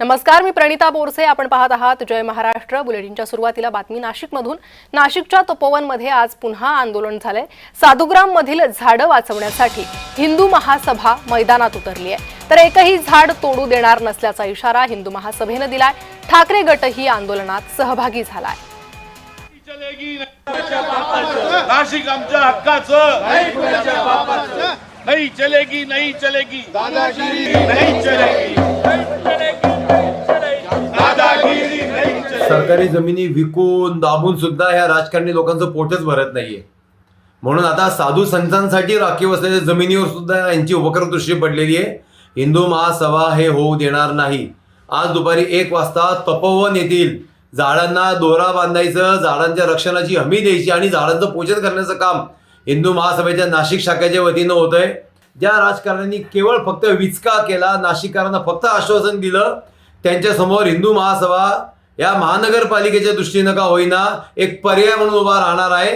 नमस्कार, मी प्रणिता बोरसे. आपण पाहत आहात जय महाराष्ट्र. बुलेटिनच्या सुरुवातीला बातमी नाशिकमधून. नाशिकच्या तपोवनमध्ये आज पुन्हा आंदोलन झालंय. साधुग्राम मधील झाडं वाचवण्यासाठी हिंदू महासभा मैदानात उतरली आहे. तर एकही झाड तोडू देणार नसल्याचा इशारा हिंदू महासभेने दिलाय. ठाकरे गटही आंदोलनात सहभागी झालाय. नाशिक आमच्या हक्काचं, नहीं चलेगी, नहीं चलेगी, दादागिरी नहीं चलेगी, दादागिरी नहीं चलेगी. सरकारी जमिनी विकून दाबून सुद्धा ह्या राजकारणी लोकांचं पोटच भरत नाहीये. म्हणून आता साधू संतांसाठी राखीव असलेल्या जमिनीवर सुद्धा यांची उपक्रम दृष्टी पडलेली आहे. हिंदू महासभा हे होऊ देणार नाही. आज दुपारी 1 वाजता तपोवन येथील झाडांना दोरा बांधायचं, झाडांच्या रक्षणाची हमी द्यायची आणि झाडांचं पूजन करण्याचं काम हिंदू महासभेच्या नाशिक शाखेच्या वतीनं होतंय. ज्या राजकारण्यांनी केवळ फक्त विचका केला, नाशिककरांना फक्त आश्वासन दिलं, त्यांच्यासमोर हिंदू महासभा या महानगरपालिकेच्या दृष्टीनं का होईना एक पर्याय म्हणून उभा राहणार आहे.